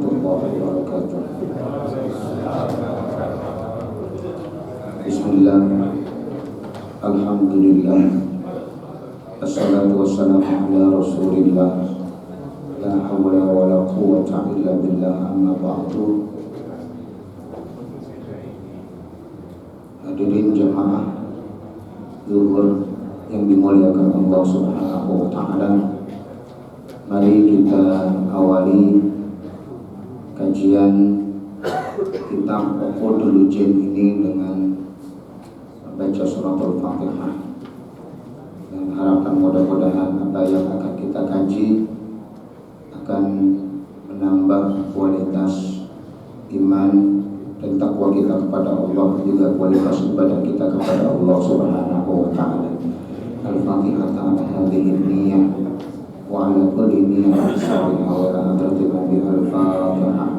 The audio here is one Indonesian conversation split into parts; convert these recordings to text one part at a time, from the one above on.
warahmatullahi wabarakatuh. Bismillah, alhamdulillah, assalatu wassalamu ala rasulillah, la hawla wa la quwwata illa billah, amma ba'du. Hadirin jamaah zuhur yang dimuliakan Allah Subhanahu wa ta'ala, mari kita awali kajian kitab Uqudul Jin ini dengan membaca suratul Fatihah, dan harapan mudah-mudahan apa yang akan kita kaji akan menambah kualitas iman dan takwa kita kepada Allah, juga kualitas ibadah kita kepada Allah Subhanahu wa ta'ala. Al-Fatihah ta'ala hadhihi niyyah wa ala kulli niyyatin salihah wa ala hadratina bi al-Fatihah.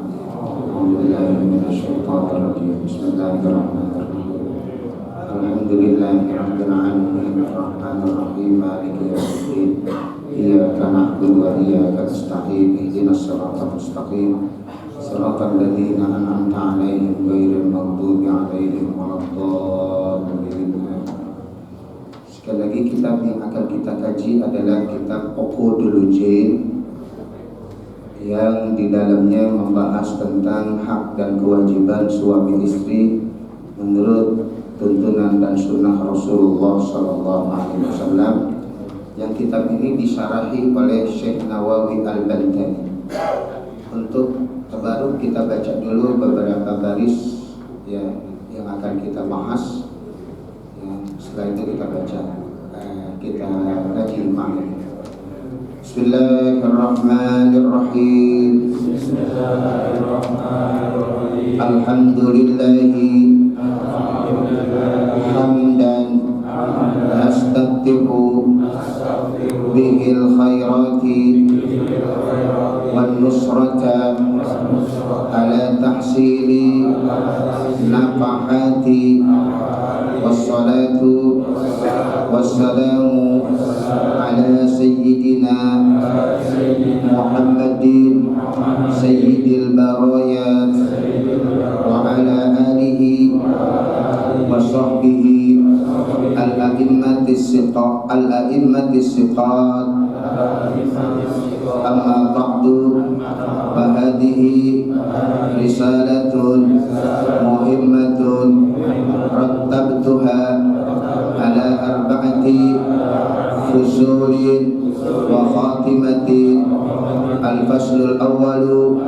A'udzubillahi minasyaitonir rajim. Bismillahirrahmanirrahim. Alhamdulillahi rabbil alamin, arrahmanir rahim, maliki yaumiddin. Iyyaka na'budu wa iyyaka nasta'in. Ihdinas siratal mustaqim. Siratal ladzina an'amta 'alaihim ghairil maghdubi 'alaihim waladdallin. Sekali lagi, kitab yang akan kita kaji adalah kitab Uqudul Jin, yang di dalamnya membahas tentang hak dan kewajiban suami istri menurut tuntunan dan sunnah Rasulullah SAW. Yang kitab ini disyarahi oleh Syekh Nawawi Al-Bantani. Untuk baru kita baca dulu beberapa baris ya, yang akan kita bahas. Setelah itu kita baca, kita kaji maknanya. Bismillahirrahmanirrahim. Alhamdulillahi hamdan nastaqtihu bihil khairati wan nusrata ala tahsili nafahati, wassalatu wassalamu ala sayyidina Muhammadin sayyidil barayat wa ala alihi wa sahbihi al-a'immatis siqat. Amma ba'du, fahadihi risalatun muhimmatun rattabtuha ala arba'ati fusulin wa khatimatin. Al-faslul awwalu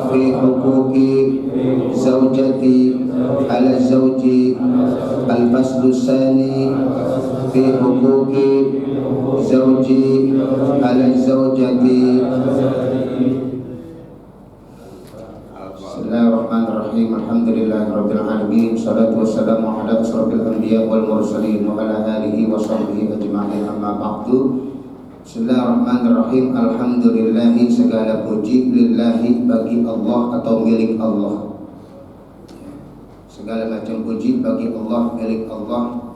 fi huquqi zawjati ala zawji. Al-faslus tsani fi huquqi zawji ala zawjati. Bismillahirrahmanirrahim. Alhamdulillahirabbil alamin. Shalatu wassalamu ala asrofil anbiya wal mursalin wa ala alihi wa sahbihi ajma'in, amma ba'du. Bismillahirrahmanirrahim. Alhamdulillahi, segala puji lillahi, bagi Allah atau milik Allah. Segala macam puji bagi Allah, milik Allah.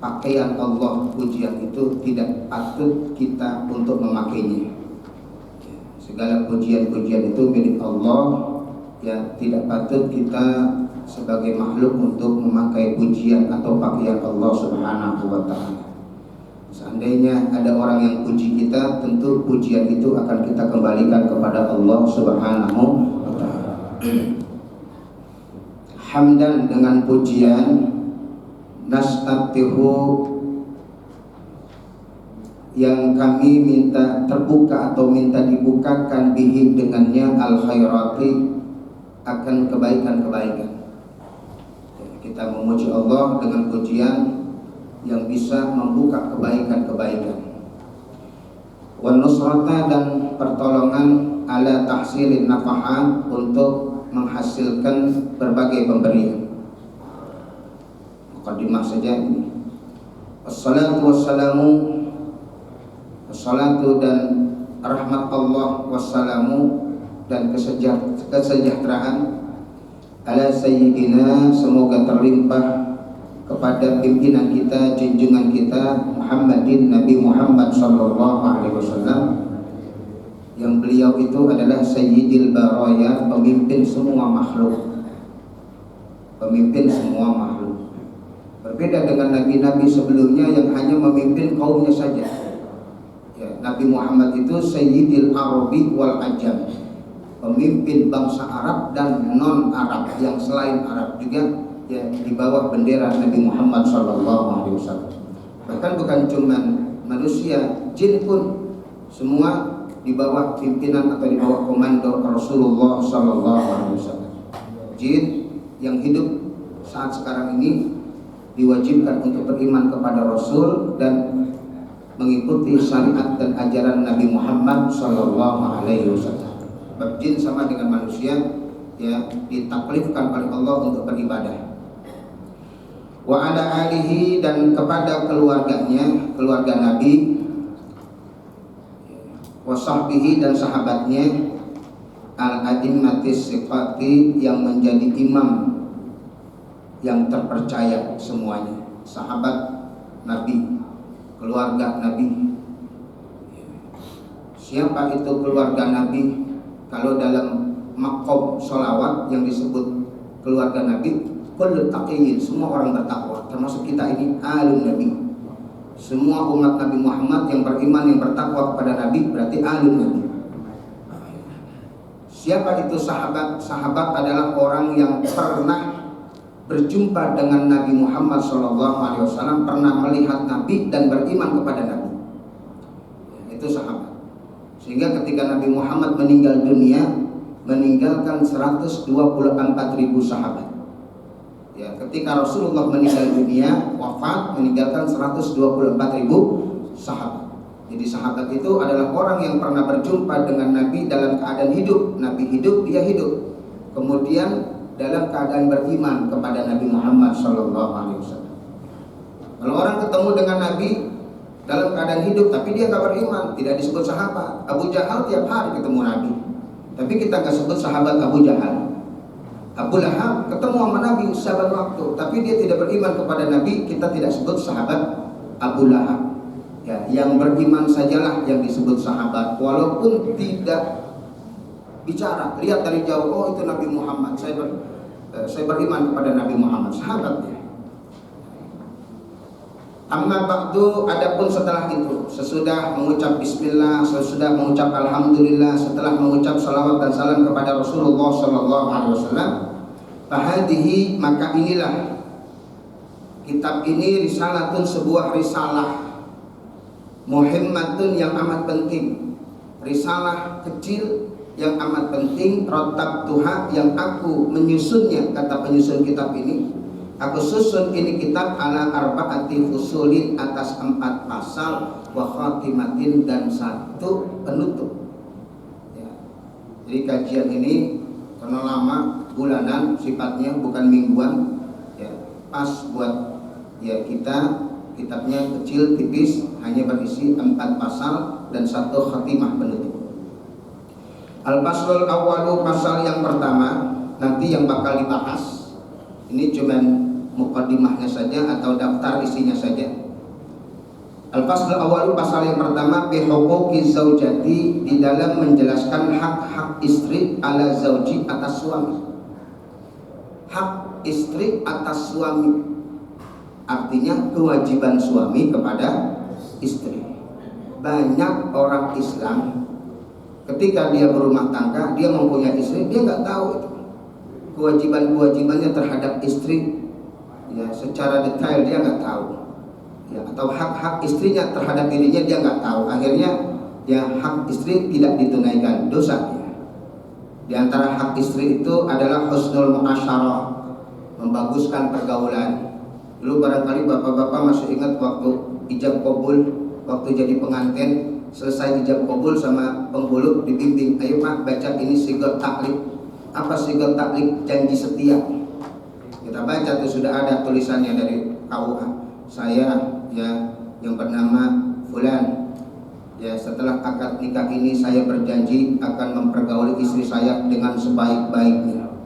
Pakaian Allah, pujian itu tidak patut kita untuk memakainya. Segala pujian-pujian itu milik Allah, ya, tidak patut kita sebagai makhluk untuk memakai pujian atau pakaian Allah Subhanahu wa ta'ala. Seandainya ada orang yang puji kita, tentu pujian itu akan kita kembalikan kepada Allah Subhanahu wa ta'ala. Hamdan, dengan pujian, nastaftihu, yang kami minta terbuka atau minta dibukakan bihi dengannya al khairati, akan kebaikan-kebaikan. Kita memuji Allah dengan pujian yang bisa membuka kebaikan-kebaikan. Wan nusrata, dan pertolongan ala tahsilin nafahat, untuk menghasilkan berbagai pemberian. Mukadimah saja ini. Wassalatu wassalamu, wassalatu dan rahmat Allah, wassalamu dan kesejahteraan, ala sayyidina, semoga terlimpah kepada pimpinan kita, junjungan kita, Muhammadin, Nabi Muhammad sallallahu alaihi wasallam, yang beliau itu adalah Sayyidil Baraya, pemimpin semua makhluk. Pemimpin semua makhluk. Berbeda dengan nabi-nabi sebelumnya yang hanya memimpin kaumnya saja. Ya, Nabi Muhammad itu Sayyidil Arabi wal Ajam, pemimpin bangsa Arab dan non Arab yang selain Arab juga, ya, di bawah bendera Nabi Muhammad SAW. Bahkan bukan cuma manusia, jin pun semua di bawah pimpinan atau di bawah komando Rasulullah SAW. Jin yang hidup saat sekarang ini diwajibkan untuk beriman kepada Rasul dan mengikuti syariat dan ajaran Nabi Muhammad SAW. Jin sama dengan manusia, ya, ditaklifkan oleh Allah untuk beribadah. Wa ala alihi, dan kepada keluarganya, keluarga Nabi, wa sahbihi, dan sahabatnya, al-adimmatis siqati, yang menjadi imam yang terpercaya semuanya, sahabat Nabi, keluarga Nabi. Siapa itu keluarga Nabi? Kalau dalam maqam sholawat yang disebut keluarga Nabi, kullu taqiyyin, semua orang bertakwa, termasuk kita ini alun Nabi. Semua umat Nabi Muhammad yang beriman, yang bertakwa kepada Nabi, berarti alun Nabi. Siapa itu sahabat? Sahabat adalah orang yang pernah berjumpa dengan Nabi Muhammad SAW, pernah melihat Nabi dan beriman kepada Nabi. Itu sahabat. Sehingga ketika Nabi Muhammad meninggal dunia, meninggalkan 124.000 sahabat. Ya, ketika Rasulullah meninggal dunia, wafat, meninggalkan 124.000 sahabat. Jadi sahabat itu adalah orang yang pernah berjumpa dengan Nabi dalam keadaan hidup. Nabi hidup, dia hidup. Kemudian dalam keadaan beriman kepada Nabi Muhammad SAW. Kalau orang ketemu dengan Nabi dalam keadaan hidup tapi dia nggak beriman, tidak disebut sahabat. Abu Jahal tiap hari ketemu Nabi, tapi kita nggak sebut sahabat Abu Jahal. Abu Lahab ketemu sama Nabi saban waktu, tapi dia tidak beriman kepada Nabi, kita tidak sebut sahabat Abu Lahab. Ya, yang beriman sajalah yang disebut sahabat, walaupun tidak bicara, lihat dari jauh, oh itu Nabi Muhammad, saya beriman kepada Nabi Muhammad, sahabatnya. Amma ba'du, adapun setelah itu, sesudah mengucap bismillah, sesudah mengucap alhamdulillah, setelah mengucap salawat dan salam kepada Rasulullah SAW, fahadihi, maka inilah kitab ini risalatun, sebuah risalah, muhimmatun, yang amat penting, risalah kecil yang amat penting, rotab tuha, yang aku menyusunnya, kata penyusun kitab ini, aku susun ini kitab ala arba'ati fusulin, atas 4 pasal, wa khatimatin, dan 1 penutup. Ya. Jadi kajian ini karena lama, bulanan sifatnya, bukan mingguan, ya, pas buat ya kita. Kitabnya kecil, tipis, hanya berisi 4 pasal dan 1 khatimah penutup. Al-Faslul Awwalu, pasal yang pertama, nanti yang bakal dibahas. Ini cuman muqaddimahnya saja atau daftar isinya saja. Al-Faslul Awwalu, pasal yang pertama, bi huquqi zaujati, di dalam menjelaskan hak-hak istri ala zauji, atas suami. Hak istri atas suami, artinya kewajiban suami kepada istri. Banyak orang Islam ketika dia berumah tangga, dia mempunyai istri, dia nggak tahu itu kewajiban-kewajibannya terhadap istri, ya, secara detail dia nggak tahu, ya, atau hak-hak istrinya terhadap dirinya dia nggak tahu. Akhirnya ya hak istri tidak ditunaikan, dosa. Di antara hak istri itu adalah husnul muasyarah, membaguskan pergaulan. Dulu barangkali bapak-bapak masih ingat waktu ijab qabul, waktu jadi pengantin, selesai ijab qabul sama penghulu dibimbing, ayo Pak baca ini sigot taklik. Apa sigot taklik? Janji setia. Kita baca tuh, sudah ada tulisannya dari KUA. Saya, ya, yang bernama Fulan, ya, setelah akad nikah ini saya berjanji akan mempergauli istri saya dengan sebaik-baiknya,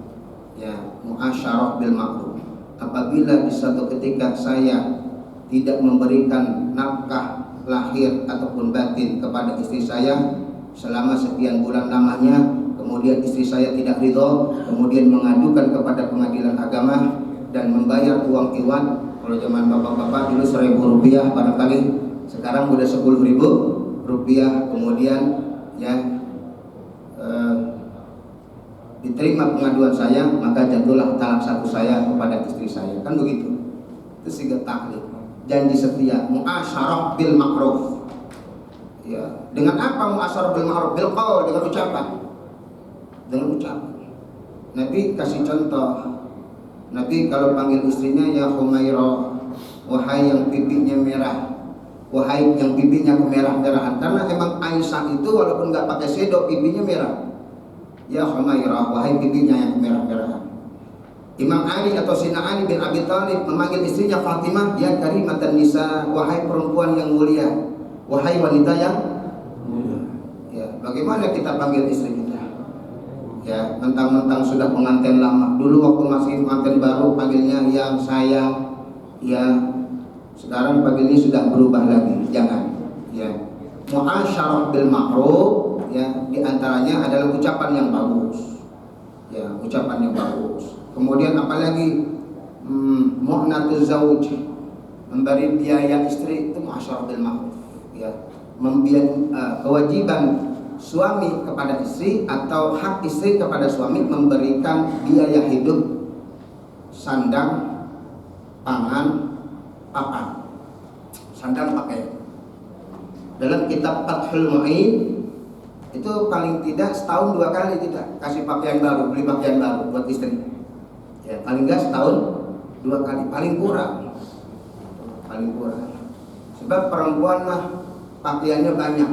ya, muasyarah bil ma'ruf. Apabila di suatu ketika saya tidak memberikan nafkah lahir ataupun batin kepada istri saya, selama sekian bulan lamanya, kemudian istri saya tidak ridho, kemudian mengadukan kepada pengadilan agama dan membayar uang iwan. Kalau zaman bapak-bapak dulu 1.000 rupiah barangkali, sekarang udah 10.000 rupiah. Kemudian ya diterima pengaduan saya, maka jatuhlah talak satu saya kepada istri saya, kan begitu. Itu sigat taklid, janji setia, muasyarah bil ma'ruf. Ya, dengan apa muasyarah bil ma'ruf? Bil qaul, dengan ucapan. Dengan ucapan. Nabi kasih contoh. Nabi kalau panggil istrinya ya Humairah, wahai yang pipinya merah, wahai yang pipinya kemerah-merahan. Karena emang Aisyah itu walaupun nggak pakai sedok pipinya merah. Ya Humairah, wahai pipinya yang kemerah-merahan. Imam Ali atau Sina Ali bin Abi Thalib memanggil istrinya Fatimah, ya karimatan nisa, wahai perempuan yang mulia, wahai wanita yang mulia. Ya, bagaimana kita panggil istri kita? Ya, mentang-mentang sudah pengantin lama. Dulu waktu masih pengantin baru panggilnya yang sayang. Ya, sekarang panggilnya sudah berubah lagi. Jangan. Ya, muasyarah bil ma'ruf. Ya, diantaranya adalah ucapan yang bagus. Ya, ucapan yang bagus. Kemudian apalagi mu'natuz zauj, memberi biaya istri, itu muasyarah bil ma'ruf. Ya, kewajiban suami kepada istri atau hak istri kepada suami memberikan biaya hidup, sandang, pangan, papan. Sandang pakaian. Dalam kitab Fathul Mu'in itu paling tidak setahun 2 kali tidak kasih pakaian baru, beli pakaian baru buat istri. Ya, paling enggak setahun 2 kali, paling kurang. Paling kurang. Sebab perempuan mah pakaiannya banyak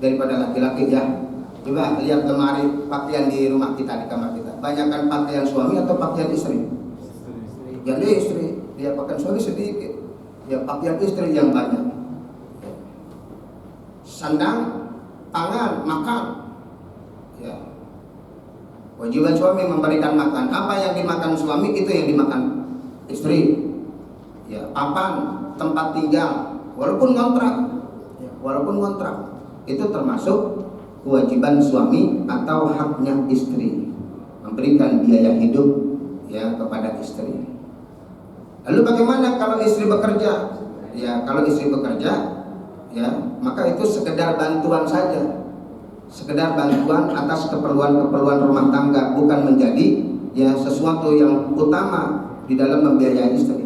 daripada laki-laki ya. Coba lihat lemari pakaian di rumah kita, di kamar kita. Banyakkan pakaian suami atau pakaian istri? Jadi istri, dia pakaian suami sedikit. Ya pakaian istri yang banyak. Sandang, pangan, makan. Ya. Kewajiban suami memberikan makan. Apa yang dimakan suami itu yang dimakan istri. Ya, papan, tempat tinggal, walaupun kontrak. Ya, walaupun kontrak. Itu termasuk kewajiban suami atau haknya istri, memberikan biaya hidup ya kepada istri. Lalu bagaimana kalau istri bekerja? Ya, kalau istri bekerja ya, maka itu sekedar bantuan saja. Sekedar bantuan atas keperluan-keperluan rumah tangga, bukan menjadi ya sesuatu yang utama di dalam membiayai istri.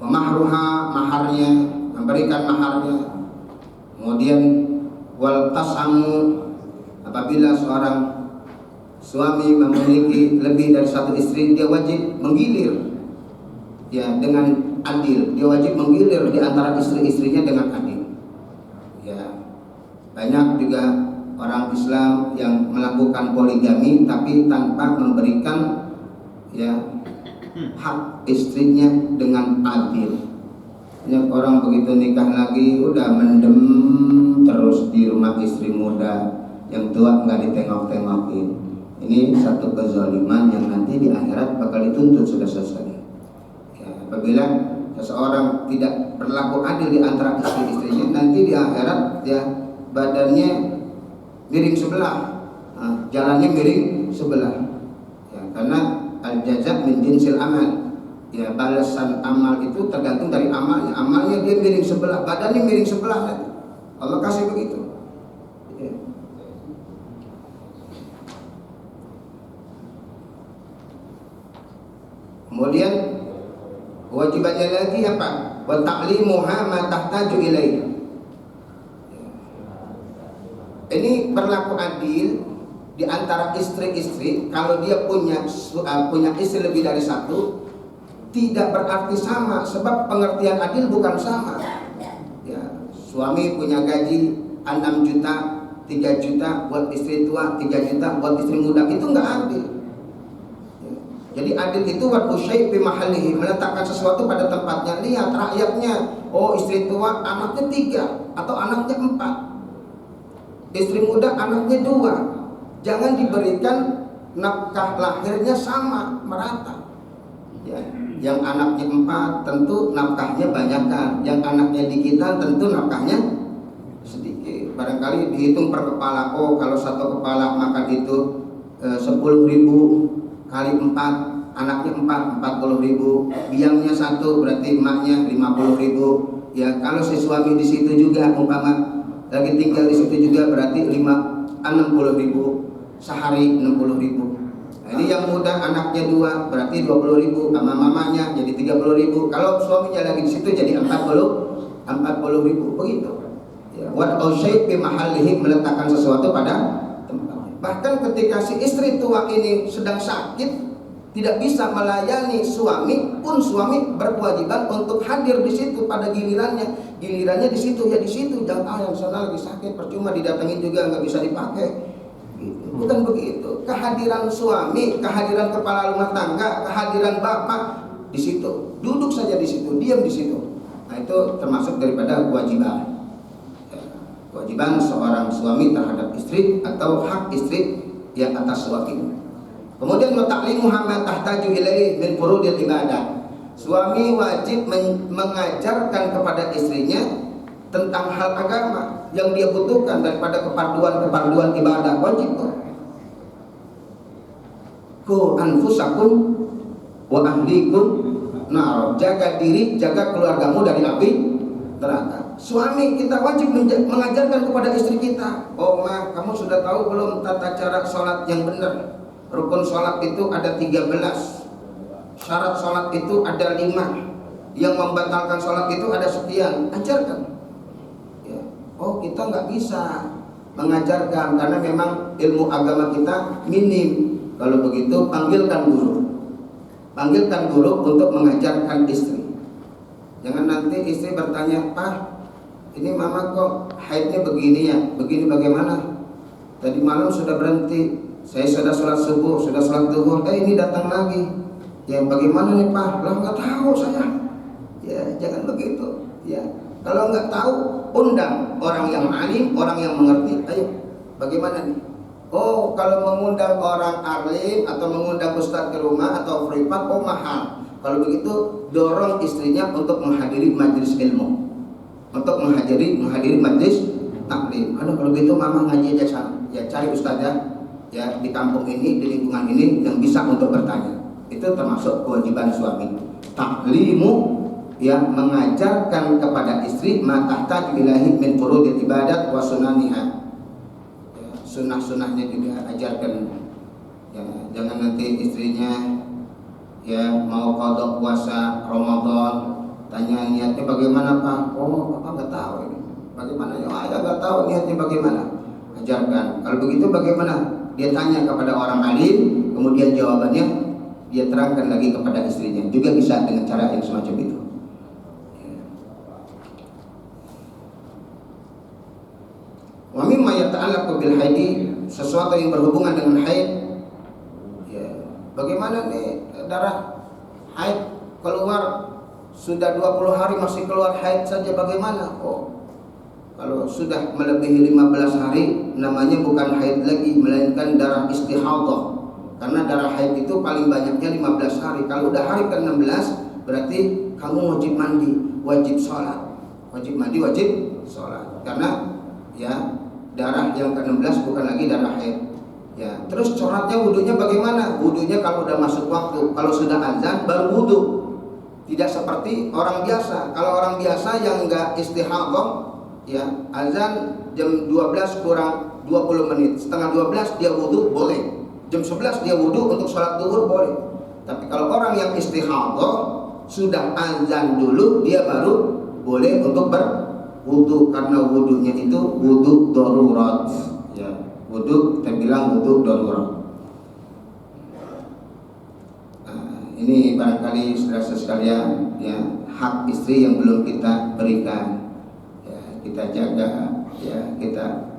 Mahruha, maharnya, memberikan maharnya. Kemudian wal qasamu, apabila seorang suami memiliki lebih dari satu istri, dia wajib menggilir ya dengan adil. Dia wajib menggilir di antara istri-istrinya dengan adil. Ya, banyak juga orang Islam yang melakukan poligami tapi tanpa memberikan ya hak istrinya dengan adil. Banyak orang begitu nikah lagi udah mendem terus di rumah istri muda, yang tua nggak ditengok-tengokin. Ini satu kezaliman yang nanti di akhirat bakal dituntut sudah selesai. Ya, apabila seseorang tidak berlaku adil di antara istri-istrinya, nanti di akhirat ya badannya miring sebelah, jalannya miring sebelah. Ya, karena al-jaza' min jinsil amal. Ya, balasan amal itu tergantung dari amalnya. Amalnya dia miring sebelah, badannya miring sebelah nanti. Allah kasih begitu. Ya. Kemudian kewajibannya lagi apa? Wa ta'limuha ma tahtaju ilaihi. Ini berlaku adil di antara istri-istri. Kalau dia punya istri lebih dari satu, tidak berarti sama, sebab pengertian adil bukan sama. Ya, suami punya gaji 6 juta, 3 juta buat istri tua, 3 juta buat istri muda, itu enggak adil. Ya, jadi adil itu waktu syai' bi mahallihi, meletakkan sesuatu pada tempatnya. Lihat rakyatnya, oh istri tua anaknya 3 atau anaknya 4, istri muda anaknya 2. Jangan diberikan nafkah lahirnya sama, merata. Ya. Yang anaknya 4 tentu nafkahnya banyakkan, yang anaknya dikitan tentu nafkahnya sedikit. Barangkali dihitung per kepala, oh kalau satu kepala makan itu 10.000 kali 4, anaknya 40.000, biangnya 1 berarti emaknya 50.000. Ya kalau si suami di situ juga umpama lagi tinggal di situ juga berarti 60.000, sehari 60.000. Nah, ini yang muda anaknya 2 berarti 20.000, sama mamanya jadi 30.000. Kalau suaminya lagi di situ jadi 40.000 begitu. Ya, wa ausyai bi mahallihi, meletakkan sesuatu pada tempatnya. Bahkan ketika si istri tua ini sedang sakit, tidak bisa melayani suami, pun suami berkewajiban untuk hadir di situ pada gilirannya. Gilirannya di situ ya di situ, jangan yang sana lagi sakit percuma didatengin juga nggak bisa dipakai. Bukan begitu. Kehadiran suami, kehadiran kepala rumah tangga, kehadiran bapak di situ, duduk saja di situ, diam di situ. Nah itu termasuk daripada kewajiban. Kewajiban seorang suami terhadap istri atau hak istri yang atas suami. Kemudian ta'limu ma tahtaju ilaihi min furudil ibadah. Suami wajib mengajarkan kepada istrinya tentang hal agama yang dia butuhkan daripada keparduan ibadah. Wajib ku anfusakum wa ahlikum nar, jaga diri, jaga keluargamu dari api neraka. Suami kita wajib mengajarkan kepada istri kita, oh ma, kamu sudah tahu belum tata cara sholat yang benar? Rukun sholat itu ada 13, syarat sholat itu ada 5, yang membatalkan sholat itu ada sekian. Ajarkan ya. Oh kita nggak bisa mengajarkan karena memang ilmu agama kita minim. Kalau begitu panggilkan guru untuk mengajarkan istri. Jangan nanti istri bertanya, Pak, ini mama kok haidnya begini ya, begini bagaimana? Tadi malam sudah berhenti, saya sudah sholat subuh, sudah sholat zuhur, ini datang lagi. Ya bagaimana nih Pak? Lah nggak tahu saya. Ya jangan begitu. Ya kalau nggak tahu, undang orang yang alim, orang yang mengerti. Ayo, bagaimana nih? Oh kalau mengundang orang alim atau mengundang ustadz ke rumah atau privat, oh mahal. Kalau begitu dorong istrinya untuk menghadiri majelis ilmu, untuk menghadiri majelis taklim. Kalau begitu mama ngaji aja sana, ya cari ustazah ya di kampung ini, di lingkungan ini yang bisa untuk bertanya. Itu termasuk kewajiban suami. Taklimu ya, mengajarkan kepada istri ma tahtaju ilaihi min furudil ibadat wa sunaniha. Sunnah-sunnahnya juga ajarkan ya, jangan nanti istrinya ya mau qada puasa Ramadan tanya niatnya bagaimana Pak? Oh Bapak nggak tahu ini bagaimana ya, ayah nggak tahu niatnya bagaimana. Ajarkan. Kalau begitu bagaimana? Dia tanya kepada orang alim, kemudian jawabannya dia terangkan lagi kepada istrinya. Juga bisa dengan cara yang semacam itu. Wa mimma yata'allaqu bil haidi, sesuatu yang berhubungan dengan haid. Ya, bagaimana nih darah haid keluar sudah 20 hari masih keluar haid saja bagaimana? Oh, kalau sudah melebihi 15 hari namanya bukan haid lagi melainkan darah istihadhah. Karena darah haid itu paling banyaknya 15 hari. Kalau udah hari ke-16 berarti kamu wajib mandi, wajib sholat. Wajib mandi, wajib sholat. Karena ya darah yang ke-16 bukan lagi darah haid. Ya, terus sholatnya wudunya bagaimana? Wudunya kalau udah masuk waktu, kalau sudah azan baru wudu. Tidak seperti orang biasa. Kalau orang biasa yang enggak istihadhah, ya azan jam 12 kurang 20 menit, setengah 12 dia wudu boleh. Jam 11 dia wudu untuk sholat zuhur boleh. Tapi kalau orang yang istihadhah sudah azan dulu dia baru boleh untuk wudu, karena wudunya itu wudu darurat ya, wudu terbilang wudu darurat. Ini barangkali saudara sekalian ya, hak istri yang belum kita berikan ya, kita jaga ya, kita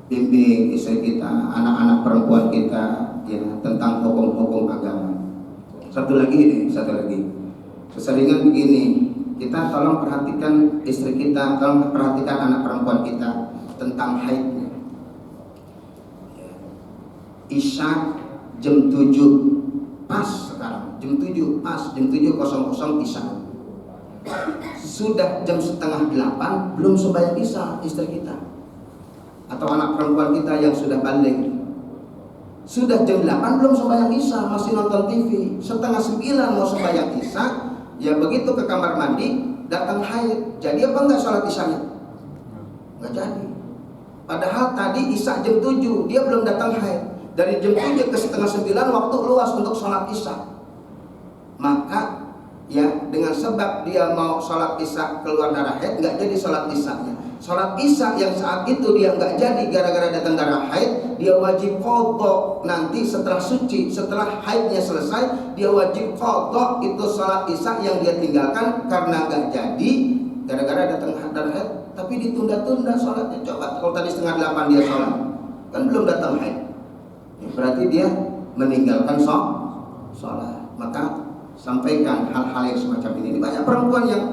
bimbing istri kita, anak-anak perempuan kita ya, tentang hukum-hukum agama. Satu lagi keseringan begini, kita tolong perhatikan istri kita, tolong perhatikan anak perempuan kita tentang haidnya. Isya jam 7 pas sekarang jam 7, pas jam 7.00 Isya. Sudah jam setengah 8 belum sembahyang Isya istri kita atau anak perempuan kita yang sudah balik. Sudah jam 8 belum sembahyang Isya, masih nonton TV. Setengah 9 mau sembahyang Isya, ya begitu ke kamar mandi datang haid. Jadi apa enggak sholat Isyanya? Enggak jadi. Padahal tadi Isya jam 7, dia belum datang haid. Dari jam 7 ke setengah 9 waktu luas untuk sholat Isya. Maka ya dengan sebab dia mau sholat Isya keluar darah haid, nggak jadi sholat Isyanya. Sholat Isya yang saat itu dia nggak jadi gara-gara datang darah haid, dia wajib qadha nanti setelah suci, setelah haidnya selesai, dia wajib qadha itu sholat Isya yang dia tinggalkan karena nggak jadi gara-gara datang darah haid, tapi ditunda-tunda sholatnya. Coba kalau tadi setengah 8 dia sholat, kan belum datang haid, ya, berarti dia meninggalkan sholat. Maka sampaikan hal-hal yang semacam ini. Banyak perempuan yang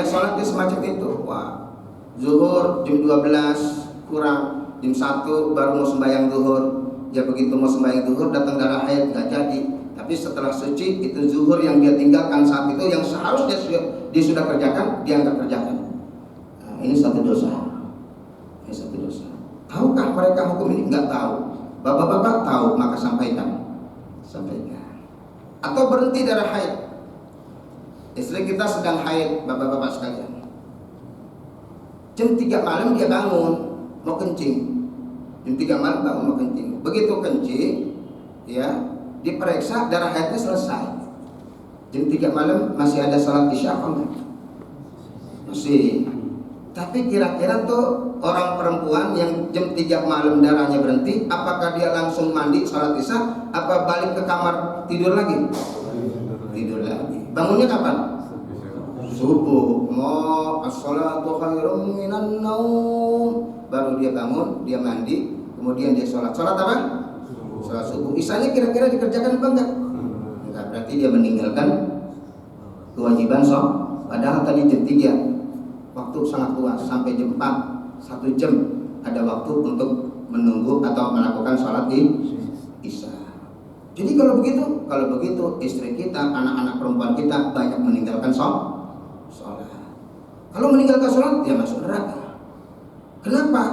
sholatnya semacam itu. Wah, zuhur jam 12 kurang, jam 1 baru mau sembahyang zuhur. Ya begitu mau sembahyang zuhur datang darah haid, nggak jadi. Tapi setelah suci itu zuhur yang dia tinggalkan saat itu yang seharusnya dia sudah kerjakan, dia nggak kerjakan. Nah, ini satu dosa. Ini satu dosa. Tahukah mereka hukum ini? Nggak tahu. Bapak-bapak tahu, maka sampaikan. Atau berhenti darah haid. Istri kita sedang haid, bapak-bapak sekalian. Jam 3 malam dia bangun mau kencing. Jam 3 malam bangun mau kencing. Begitu kencing, ya diperiksa darah haidnya selesai. Jam 3 malam masih ada salat Isya apa enggak? Masih. Tapi kira-kira tuh orang perempuan yang jam 3 malam darahnya berhenti, apakah dia langsung mandi salat Isya, apa balik ke kamar tidur lagi? Tidur lagi. Bangunnya kapan? Subuh. Mau as-salatu khairum minan naum. Baru dia bangun, dia mandi, kemudian dia sholat. Sholat apa? Sholat subuh. Isyanya kira-kira dikerjakan apa enggak? Enggak, berarti dia meninggalkan kewajiban sholat. Padahal tadi jam 3 waktu sangat luas, sampai jam 4 1 jam ada waktu untuk menunggu atau melakukan sholat di Isya. Jadi kalau begitu istri kita, anak-anak perempuan kita banyak meninggalkan sholat. Kalau meninggalkan sholat, dia masuk neraka. Kenapa?